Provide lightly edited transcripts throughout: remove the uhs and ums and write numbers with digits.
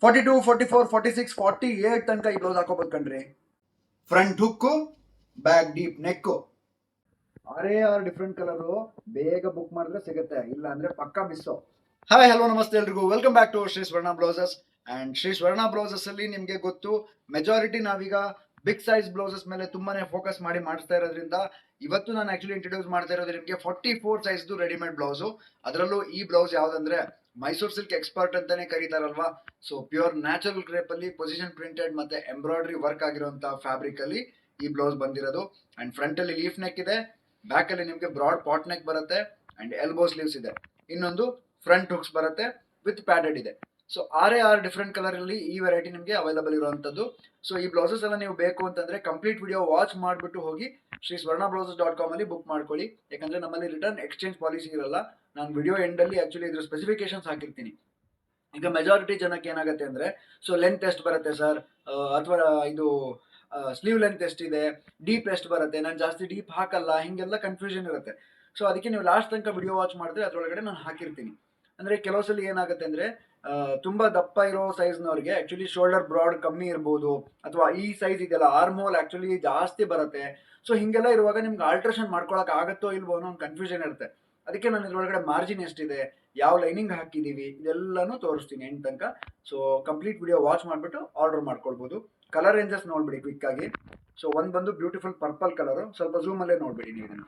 42, 44, 46, 48 ತನಕ ಈ ಬ್ಲೌಸ್ ಹಾಕೋಬಹುದು ಕಣ್ರಿ. Front hook, back deep neck, are different colour. ಬೇಗ ಬುಕ್ ಮಾಡಿದ್ರೆ ಸಿಗುತ್ತೆ, ಇಲ್ಲ ಅಂದ್ರೆ ಪಕ್ಕ ಮಿಸ್ಸು. ಹಾಯ್ ಹಲೋ ನಮಸ್ತೆ ಎಲ್ರಿಗೂ, ವೆಲ್ಕಮ್ ಬ್ಯಾಕ್ ಟು ಶ್ರೀ ಸ್ವರ್ಣ ಬ್ಲೌಸಸ್. ಅಂಡ್ ಶ್ರೀ ಸ್ವರ್ಣ ಬ್ಲೌಸಸ್ ಅಲ್ಲಿ ನಿಮ್ಗೆ ಗೊತ್ತು, ಮೆಜಾರಿಟಿ ನಾವೀಗ ಬಿಗ್ ಸೈಜ್ ಬ್ಲೌಸಸ್ ಮೇಲೆ ತುಂಬಾನೇ ಫೋಕಸ್ ಮಾಡಿ ಮಾಡಿಸ್ತಾ ಇರೋದ್ರಿಂದ ಇವತ್ತು ನಾನು ಆಕ್ಚುಲಿ ಇಂಟ್ರೊಡ್ಯೂಸ್ ಮಾಡ್ತಾ ಇರೋದು ನಿಮಗೆ 44 ಸೈಜ್ದು ರೆಡಿಮೇಡ್ ಬ್ಲೌಸು. ಅದರಲ್ಲೂ ಈ ಬ್ಲೌಸ್ ಯಾವ್ದಂದ್ರೆ ಮೈಸೂರ್ ಸಿಲ್ಕ್ ಎಕ್ಸ್ಪರ್ಟ್ ಅಂತಾನೆ ಕರೀತಾರಲ್ವಾ. ಸೊ ಪ್ಯೂರ್ ನ್ಯಾಚುರಲ್ ಕ್ರೇಪ್ ಅಲ್ಲಿ ಪೊಸಿಷನ್ ಪ್ರಿಂಟೆಡ್ ಮತ್ತೆ ಎಂಬ್ರಾಯ್ಡರಿ ವರ್ಕ್ ಆಗಿರುವಂತಹ ಫ್ಯಾಬ್ರಿಕ್ ಅಲ್ಲಿ ಈ ಬ್ಲೌಸ್ ಬಂದಿರೋದು. ಅಂಡ್ ಫ್ರಂಟ್ ಅಲ್ಲಿ ಲೀಫ್ ನೆಕ್ ಇದೆ, ಬ್ಯಾಕ್ ಅಲ್ಲಿ ನಿಮ್ಗೆ ಬ್ರಾಡ್ ಪಾಟ್ ನೆಕ್ ಬರುತ್ತೆ ಅಂಡ್ ಎಲ್ಬೋ ಸ್ಲೀವ್ಸ್ ಇದೆ. ಇನ್ನೊಂದು ಫ್ರಂಟ್ ಹುಕ್ಸ್ ಬರುತ್ತೆ ವಿತ್ ಪ್ಯಾಡೆಡ್ ಇದೆ. ಸೊ ಆರ್ ಡಿಫ್ರೆಂಟ್ ಕಲರ್ ಅಲ್ಲಿ ಈ ವೆರೈಟಿ ನಿಮಗೆ ಅವೈಲಬಲ್ ಇರುವಂತದ್ದು. ಸೊ ಈ ಬ್ಲೌಸಸ್ ಎಲ್ಲ ನೀವು ಬೇಕು ಅಂತಂದ್ರೆ ಕಂಪ್ಲೀಟ್ ವಿಡಿಯೋ ವಾಚ್ ಮಾಡಿಬಿಟ್ಟು ಹೋಗಿ ಶ್ರೀ ಸ್ವರ್ಣ ಬ್ಲೌಸಸ್.com ಅಲ್ಲಿ ಬುಕ್ ಮಾಡ್ಕೊಳ್ಳಿ. ಯಾಕಂದ್ರೆ ನಮ್ಮಲ್ಲಿ ರಿಟರ್ನ್ ಎಕ್ಸ್ಚೇಂಜ್ ಪಾಲಿಸಿ ಇರಲ್ಲ. ನಾನು ವಿಡಿಯೋ ಎಂಡ್ ಅಲ್ಲಿ ಆಕ್ಚುಲಿ ಇದ್ರ ಸ್ಪೆಸಿಫಿಕೇಶನ್ಸ್ ಹಾಕಿರ್ತೀನಿ. ಈಗ ಮೆಜಾರಿಟಿ ಜನಕ್ಕೆ ಏನಾಗುತ್ತೆ ಅಂದ್ರೆ, ಸೊ ಲೆಂತ್ ಎಷ್ಟು ಬರುತ್ತೆ ಸರ್, ಅಥವಾ ಇದು ಸ್ಲೀವ್ ಲೆಂತ್ ಎಷ್ಟಿದೆ, ಡೀಪ್ ಎಷ್ಟು ಬರುತ್ತೆ, ನಾನು ಜಾಸ್ತಿ ಡೀಪ್ ಹಾಕಲ್ಲ, ಹಿಂಗೆಲ್ಲ ಕನ್ಫ್ಯೂಷನ್ ಇರುತ್ತೆ. ಸೊ ಅದಕ್ಕೆ ನೀವು ಲಾಸ್ಟ್ ತನಕ ವಿಡಿಯೋ ವಾಚ್ ಮಾಡಿದ್ರೆ ಅದರೊಳಗಡೆ ನಾನು ಹಾಕಿರ್ತೀನಿ. ಅಂದ್ರೆ ಕೆಲವು ಸಲ ಏನಾಗುತ್ತೆ ಅಂದ್ರೆ ತುಂಬಾ ದಪ್ಪ ಇರೋ ಸೈಜ್ನವ್ರಿಗೆ ಆಕ್ಚುಲಿ ಶೋಲ್ಡರ್ ಬ್ರಾಡ್ ಕಮ್ಮಿ ಇರ್ಬೋದು, ಅಥವಾ ಈ ಸೈಜ್ ಇದೆಲ್ಲ ಆರ್ಮೋಲ್ ಆಕ್ಚುಲಿ ಜಾಸ್ತಿ ಬರುತ್ತೆ. ಸೊ ಹಿಂಗೆಲ್ಲ ಇರುವಾಗ ನಿಮ್ಗೆ ಆಲ್ಟ್ರೇಷನ್ ಮಾಡ್ಕೊಳಕ್ ಆಗತ್ತೋ ಇಲ್ವೋ ಅನ್ನೋ ಒಂದು ಕನ್ಫ್ಯೂಷನ್ ಇರುತ್ತೆ. ಅದಕ್ಕೆ ನಾನು ಇದ್ರೊಳಗಡೆ ಮಾರ್ಜಿನ್ ಎಷ್ಟಿದೆ, ಯಾವ ಲೈನಿಂಗ್ ಹಾಕಿದೀವಿ, ಇದೆಲ್ಲಾನು ತೋರಿಸ್ತೀನಿ ಎಂಡ್ ತನಕ. ಸೊ ಕಂಪ್ಲೀಟ್ ವಿಡಿಯೋ ವಾಚ್ ಮಾಡಿಬಿಟ್ಟು ಆರ್ಡರ್ ಮಾಡ್ಕೊಳ್ಬೋದು. ಕಲರ್ ರೇಂಜಸ್ ನೋಡ್ಬಿಡಿ ಕ್ವಿಕ್ ಆಗಿ. ಸೊ ಒಂದ್ ಬಂದು ಬ್ಯೂಟಿಫುಲ್ ಪರ್ಪಲ್ ಕಲರ್, ಸ್ವಲ್ಪ ಝೂಮ್ ಅಲ್ಲೇ ನೋಡ್ಬಿಡಿ ನೀವು ಇದನ್ನ.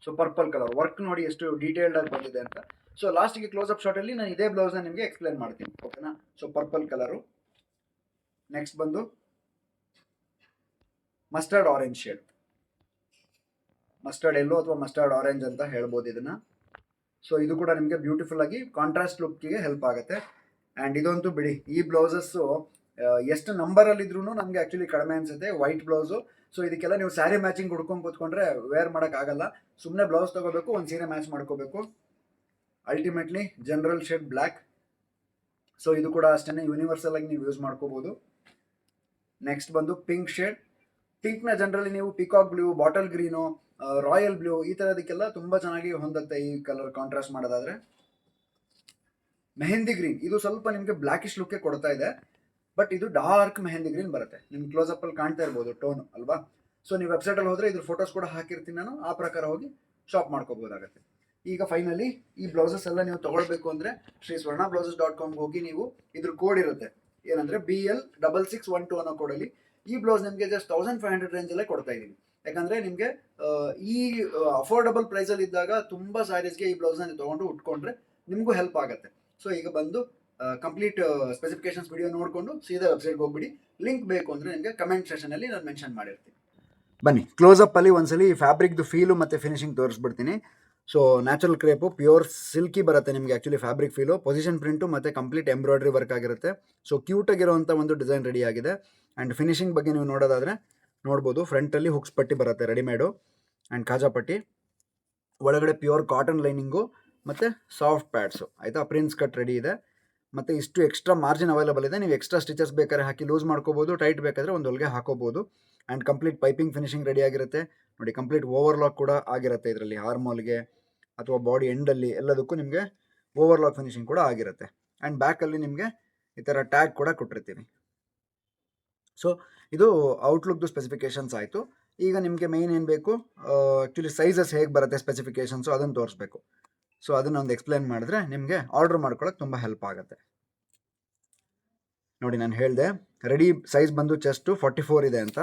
ಸೊ ಪರ್ಪಲ್ ಕಲರ್ ವರ್ಕ್ ನೋಡಿ ಎಷ್ಟು ಡೀಟೇಲ್ಡ್ ಆಗಿ ಬಂದಿದೆ ಅಂತ. ಸೊ ಲಾಸ್ಟ್ಗೆ ಕ್ಲೋಸ್ ಅಪ್ ಶಾಟ್ ಅಲ್ಲಿ ನಾನು ಇದೇ ಬ್ಲೌಸ್ ನ ನಿಮಗೆ ಎಕ್ಸ್ಪ್ಲೇನ್ ಮಾಡ್ತೀನಿ, ಓಕೆನಾ. So purple colour. ನೆಕ್ಸ್ಟ್ ಬಂದು ಮಸ್ಟರ್ಡ್ ಆರೆಂಜ್ ಶೇಡ್, ಮಸ್ಟರ್ಡ್ ಎಲ್ಲೋ ಅಥವಾ ಮಸ್ಟರ್ಡ್ ಆರೆಂಜ್ ಅಂತ ಹೇಳ್ಬೋದು ಇದನ್ನ. ಸೊ ಇದು ಕೂಡ ನಿಮಗೆ ಬ್ಯೂಟಿಫುಲ್ ಆಗಿ ಕಾಂಟ್ರಾಸ್ಟ್ ಲುಕ್ಗೆ ಹೆಲ್ಪ್ ಆಗುತ್ತೆ. ಆ್ಯಂಡ್ ಇದಂತೂ ಬಿಡಿ, ಈ ಬ್ಲೌಸಸ್ಸು ಎಷ್ಟು ನಂಬರಲ್ಲಿ ಇದ್ರೂ ನಮಗೆ ಆ್ಯಕ್ಚುಲಿ ಕಡಿಮೆ ಅನಿಸುತ್ತೆ. White blouse. ಸೊ ಇದಕ್ಕೆಲ್ಲ ನೀವು ಸ್ಯಾರಿ ಮ್ಯಾಚಿಂಗ್ ಹುಡ್ಕೊಂಡು ಕೂತ್ಕೊಂಡ್ರೆ ವೇರ್ ಮಾಡೋಕ್ಕಾಗಲ್ಲ. ಸುಮ್ಮನೆ ಬ್ಲೌಸ್ ತೊಗೋಬೇಕು, ಒಂದು ಸೀರೆ ಮ್ಯಾಚ್ ಮಾಡ್ಕೋಬೇಕು. Ultimately general shade black. So ಇದು ಕೂಡ ಅಷ್ಟೇ ಯೂನಿವರ್ಸಲ್ ಆಗಿ ನೀವು ಯೂಸ್ ಮಾಡ್ಕೋಬೋದು. ನೆಕ್ಸ್ಟ್ ಬಂದು ಪಿಂಕ್ ಶೇಡ್. ಪಿಂಕ್ನ ಜನರಲಿ ನೀವು peacock blue, bottle green, royal blue ಈ ಥರದಕ್ಕೆಲ್ಲ ತುಂಬ ಚೆನ್ನಾಗಿ ಹೊಂದುತ್ತೆ ಈ ಕಲರ್ ಕಾಂಟ್ರಾಸ್ಟ್ ಮಾಡೋದಾದರೆ. ಮೆಹಂದಿ ಗ್ರೀನ್, ಇದು ಸ್ವಲ್ಪ ನಿಮಗೆ ಬ್ಲ್ಯಾಕಿಶ್ ಲುಕ್ಕೆ ಕೊಡ್ತಾ ಇದೆ, ಬಟ್ ಇದು ಡಾರ್ಕ್ ಮೆಹಂದಿ ಗ್ರೀನ್ ಬರುತ್ತೆ. ನಿಮ್ಗೆ ಕ್ಲೋಸಪ್ ಅಲ್ಲಿ ಕಾಣ್ತಾ ಇರ್ಬೋದು ಟೋನ್ ಅಲ್ವಾ. ಸೊ ನೀವು ವೆಬ್ಸೈಟಲ್ಲಿ ಹೋದರೆ ಇದ್ರ ಫೋಟೋಸ್ ಕೂಡ ಹಾಕಿರ್ತೀನಿ ನಾನು, ಆ ಪ್ರಕಾರ ಹೋಗಿ ಶಾಪ್ ಮಾಡ್ಕೋಬೋದಾಗತ್ತೆ. ಈಗ ಫೈನಲಿ ಈ ಬ್ಲೌಸಸ್ ಎಲ್ಲ ನೀವು ತಗೊಳ್ಬೇಕು ಅಂದರೆ ಶ್ರೀ ಸ್ವರ್ಣ ಬ್ಲೌಸಸ್.com ಹೋಗಿ ನೀವು ಇದ್ರ ಕೋಡ್ ಇರುತ್ತೆ, ಏನಂದರೆ BL6612 ಅನ್ನೋ ಕೋಡಲ್ಲಿ ಈ ಬ್ಲೌಸ್ ನಿಮಗೆ ಜಸ್ಟ್ 1500 ರೇಂಜಲ್ಲೇ ಕೊಡ್ತಾ ಇದ್ದೀನಿ. ಯಾಕಂದರೆ ನಿಮಗೆ ಈ ಅಫೋರ್ಡಬಲ್ ಪ್ರೈಸಲ್ಲಿ ಇದ್ದಾಗ ತುಂಬ ಸ್ಯಾರೀಸ್ಗೆ ಈ ಬ್ಲೌಸ್ನ ನೀವು ತೊಗೊಂಡು ಉಟ್ಕೊಂಡ್ರೆ ನಿಮಗೂ ಹೆಲ್ಪ್ ಆಗುತ್ತೆ. ಸೊ ಈಗ ಬಂದು ಕಂಪ್ಲೀಟ್ ಸ್ಪೆಸಿಫಿಕೇಶನ್ಸ್ ವಿಡಿಯೋ ನೋಡಿಕೊಂಡು ಸೀದಾ ವೆಬ್ಸೈಟ್ಗೆ ಹೋಗ್ಬಿಡಿ. ಲಿಂಕ್ ಬೇಕು ಅಂದರೆ ನಿಮಗೆ ಕಮೆಂಟ್ ಸೆಷನಲ್ಲಿ ನಾನು ಮೆನ್ಷನ್ ಮಾಡಿರ್ತೀನಿ. ಬನ್ನಿ ಕ್ಲೋಸಪ್ಪಲ್ಲಿ ಒಂದ್ಸಲಿ ಫ್ಯಾಬ್ರಿಕ್ದು ಫೀಲು ಮತ್ತು ಫಿನಿಶಿಂಗ್ ತೋರಿಸ್ಬಿಡ್ತೀನಿ. So natural crepe, pure silky ಬರುತ್ತೆ ನಿಮಗೆ actually fabric feel. Position print ಮತ್ತು ಕಂಪ್ಲೀಟ್ ಎಂಬ್ರಾಯ್ಡ್ರಿ ವರ್ಕ್ ಆಗಿರುತ್ತೆ. ಸೊ ಕ್ಯೂಟಾಗಿರೋವಂಥ ಒಂದು ಡಿಸೈನ್ ರೆಡಿ ಆಗಿದೆ. ಆ್ಯಂಡ್ ಫಿನಿಶಿಂಗ್ ಬಗ್ಗೆ ನೀವು ನೋಡೋದಾದರೆ ನೋಡ್ಬೋದು, ಫ್ರಂಟಲ್ಲಿ ಹುಕ್ಸ್ ಪಟ್ಟಿ ಬರುತ್ತೆ ರೆಡಿಮೇಡು ಆ್ಯಂಡ್ ಖಾಜಾ ಪಟ್ಟಿ, ಒಳಗಡೆ ಪ್ಯೂರ್ ಕಾಟನ್ ಲೈನಿಂಗು ಮತ್ತು ಸಾಫ್ಟ್ ಪ್ಯಾಡ್ಸು, ಆಯಿತಾ. ಪ್ರಿನ್ಸ್ ಕಟ್ ರೆಡಿ ಇದೆ, ಮತ್ತು ಇಷ್ಟು ಎಕ್ಸ್ಟ್ರಾ ಮಾರ್ಜಿನ್ ಅವೈಲಬಲ್ ಇದೆ. ನೀವು ಎಕ್ಸ್ಟ್ರಾ ಸ್ಟಿಚಸ್ ಬೇಕಾದ್ರೆ ಹಾಕಿ ಲೂಸ್ ಮಾಡ್ಕೋಬೋದು, ಟೈಟ್ ಬೇಕಾದರೆ ಒಂದು ಹೊಲಿಗೆ ಹಾಕೋಬೋದು. And complete piping finishing ready ಆಗಿರುತ್ತೆ ನೋಡಿ. ಕಂಪ್ಲೀಟ್ ಓವರ್ಲಾಕ್ ಕೂಡ ಆಗಿರುತ್ತೆ ಇದರಲ್ಲಿ, ಆರ್ಮೋಲ್ಗೆ ಅಥವಾ ಬಾಡಿ ಎಂಡಲ್ಲಿ ಎಲ್ಲದಕ್ಕೂ ನಿಮಗೆ ಓವರ್ಲಾಕ್ ಫಿನಿಶಿಂಗ್ ಕೂಡ ಆಗಿರುತ್ತೆ. ಆ್ಯಂಡ್ ಬ್ಯಾಕಲ್ಲಿ ನಿಮಗೆ ಈ ಥರ ಟ್ಯಾಗ್ ಕೂಡ ಕೊಟ್ಟಿರ್ತೀವಿ. ಸೊ ಇದು ಔಟ್ಲುಕ್ದು ಸ್ಪೆಸಿಫಿಕೇಶನ್ಸ್ ಆಯಿತು. ಈಗ ನಿಮಗೆ ಮೇಯ್ನ್ ಏನು ಬೇಕು, ಆ್ಯಕ್ಚುಲಿ ಸೈಜಸ್ ಹೇಗೆ ಬರುತ್ತೆ ಸ್ಪೆಸಿಫಿಕೇಶನ್ಸು ಅದನ್ನು ತೋರಿಸ್ಬೇಕು. ಸೊ ಅದನ್ನು ಒಂದು ಎಕ್ಸ್ಪ್ಲೇನ್ ಮಾಡಿದ್ರೆ ನಿಮಗೆ ಆರ್ಡರ್ ಮಾಡ್ಕೊಳ್ಳೋಕೆ ತುಂಬ ಹೆಲ್ಪ್ ಆಗುತ್ತೆ. ನೋಡಿ ನಾನು ಹೇಳಿದೆ ರೆಡಿ ಸೈಜ್ ಬಂದು ಚೆಸ್ಟು 44 ಇದೆ ಅಂತ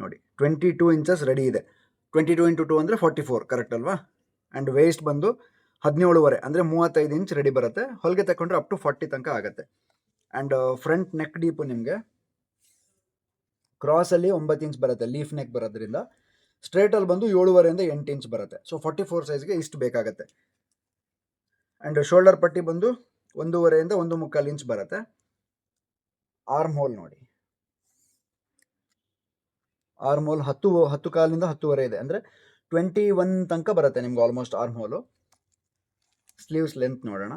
ನೋಡಿ. 22 ಇಂಚಸ್ ರೆಡಿ ಇದೆ. 22 × 2 ಅಂದರೆ 44 ಕರೆಕ್ಟ್ ಅಲ್ವಾ. ಆ್ಯಂಡ್ ವೇಸ್ಟ್ ಬಂದು 17.5 ಅಂದರೆ 35 ಇಂಚ್ ರೆಡಿ ಬರುತ್ತೆ. ಹೊಲಿಗೆ ತಗೊಂಡ್ರೆ ಅಪ್ ಟು 40 ತನಕ ಆಗುತ್ತೆ. ಆ್ಯಂಡ್ ಫ್ರಂಟ್ ನೆಕ್ ಡೀಪು ನಿಮಗೆ ಕ್ರಾಸಲ್ಲಿ 9 ಇಂಚ್ ಬರುತ್ತೆ, ಲೀಫ್ ನೆಕ್ ಬರೋದ್ರಿಂದ. ಸ್ಟ್ರೇಟಲ್ಲಿ ಬಂದು 7.5 ಇಂದ 8 ಇಂಚ್ ಬರುತ್ತೆ. ಸೊ 44 ಸೈಜ್ಗೆ ಇಷ್ಟು ಬೇಕಾಗುತ್ತೆ. ಆ್ಯಂಡ್ ಶೋಲ್ಡರ್ ಪಟ್ಟಿ ಬಂದು 1.5 ಇಂದ 1.25 ಇಂಚ್ ಬರುತ್ತೆ. ಆರ್ಮ್ ಹೋಲ್ ನೋಡಿ, ಆರ್ಮ್ ಹೋಲ್ 10 ಕಾಲಿಂದ 10.5 ಇದೆ, ಅಂದರೆ 21 ತನಕ ಬರುತ್ತೆ ನಿಮ್ಗೆ ಆಲ್ಮೋಸ್ಟ್ ಆರ್ಮ್ ಹೋಲು. ಸ್ಲೀವ್ಸ್ ಲೆಂತ್ ನೋಡೋಣ,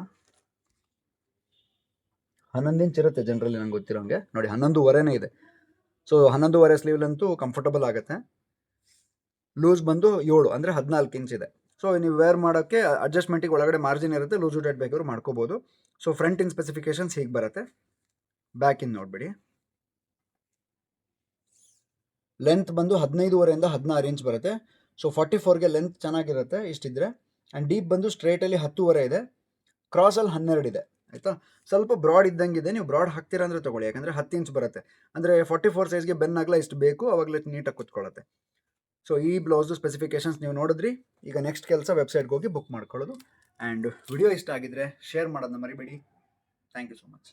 11 ಇಂಚ್ ಇರುತ್ತೆ ಜನರಲಿ ನಂಗೆ ಗೊತ್ತಿರೋಂಗೆ. ನೋಡಿ 11.5 ಇದೆ. ಸೊ 11.5 ಸ್ಲೀವ್ ಲೆಂತು ಕಂಫರ್ಟಬಲ್ ಆಗುತ್ತೆ. ಲೂಸ್ ಬಂದು 7 ಅಂದರೆ 14 ಇಂಚ್ ಇದೆ. ಸೊ ಸೊ ನೀವು ವೇರ್ ಮಾಡೋಕ್ಕೆ ಅಡ್ಜಸ್ಟ್ಮೆಂಟಿಗೆ ಒಳಗಡೆ ಮಾರ್ಜಿನ್ ಇರುತ್ತೆ, ಲೂಸ್ ಟೈಟ್ ಬೇಕಾದ್ರೂ ಮಾಡ್ಕೋಬೋದು. ಸೊ ಫ್ರಂಟಿನ ಸ್ಪೆಸಿಫಿಕೇಶನ್ಸ್ ಹೀಗೆ ಬರುತ್ತೆ. ಬ್ಯಾಕಿಂದ ನೋಡಿಬಿಡಿ. ಲೆಂತ್ ಬಂದು 15.5 16 ಇಂಚ್ ಬರುತ್ತೆ. ಸೊ 44ಗೆ ಲೆಂತ್ ಚೆನ್ನಾಗಿರುತ್ತೆ ಇಷ್ಟಿದ್ರೆ. ಆ್ಯಂಡ್ ಡೀಪ್ ಬಂದು ಸ್ಟ್ರೇಟಲ್ಲಿ 10.5 ಇದೆ, ಕ್ರಾಸಲ್ಲಿ 12 ಇದೆ. ಆಯಿತಾ, ಸ್ವಲ್ಪ ಬ್ರಾಡ್ ಇದ್ದಂಗಿದೆ. ನೀವು ಬ್ರಾಡ್ ಹಾಕ್ತೀರಾ ಅಂದರೆ ತೊಗೊಳ್ಳಿ, ಯಾಕಂದರೆ 10 ಇಂಚ್ ಬರುತ್ತೆ. ಅಂದರೆ 44 ಸೈಜ್ಗೆ ಬೆನ್ನಾಗಲ ಇಷ್ಟು ಬೇಕು, ಅವಾಗಲೇ ನೀಟಾಗಿ ಕೂತ್ಕೊಳ್ಳುತ್ತೆ. ಸೊ ಈ ಬ್ಲೌಸು ಸ್ಪೆಸಿಫಿಕೇಶನ್ಸ್ ನೀವು ನೋಡಿದ್ರಿ. ಈಗ ನೆಕ್ಸ್ಟ್ ಕೆಲಸ ವೆಬ್ಸೈಟ್ಗೆ ಹೋಗಿ ಬುಕ್ ಮಾಡ್ಕೊಳ್ಳೋದು. ಆ್ಯಂಡ್ ವಿಡಿಯೋ ಇಷ್ಟ ಆಗಿದ್ರೆ ಶೇರ್ ಮಾಡೋದನ್ನ ಮರಿಬೇಡಿ. Thank you so much.